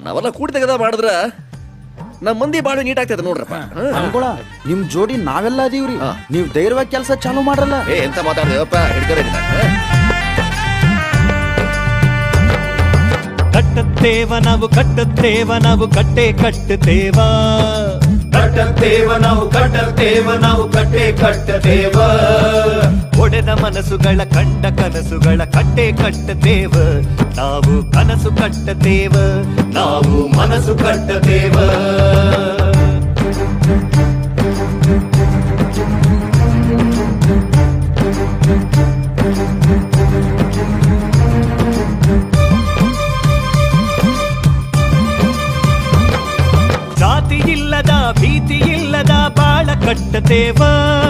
ನಾವೆಲ್ಲ ಕೂಡಿ ತೆಗೆದ ಮಾಡಿದ್ರ ನಮ್ಮ ಮಂದಿ ಬಾಳ ನೀಟ್ ಆಗ್ತೈತೆ ನೋಡ್ರಪ್ಪ. ಅನ್ಕೊಳ ನಿಮ್ ಜೋಡಿ ನಾವೆಲ್ಲ ಅದೀವ್ರಿ. ನೀವ್ ಧೈರ್ಯವಾಗಿ ಕೆಲಸ ಚಾಲು ಮಾಡ್ರಲ್ಲ. ಎಂತ ಮಾತಾಡ್ದೇವಪ್ಪ, ಹಿಡ್ಕರೆ ಕಟ್ಟುತ್ತೇವ ನಾವು ಕಟ್ಟುತ್ತೇವ ನಾವು ಕಟ್ಟೆ ಕಟ್ಟುತ್ತೇವ ಕಟ್ಟುತ್ತೇವ ನಾವು ಕಟ್ಟುತ್ತೇವ ನಾವು ಕಟ್ಟೆ ಕಟ್ಟುತ್ತೇವ ಒಡೆದ ಮನಸ್ಸುಗಳ ಕಂಡ ಕನಸುಗಳ ಕಟ್ಟೆ ಕಟ್ಟುತ್ತೇವ ನಾವು ಕನಸು ಕಟ್ಟುತ್ತೇವ ನಾವು ಮನಸ್ಸು ಕಟ್ಟುತ್ತೇವ. ಜಾತಿ ಇಲ್ಲದ ಭೀತಿ ಇಲ್ಲದ ಬಾಳ ಕಟ್ಟುತ್ತೇವ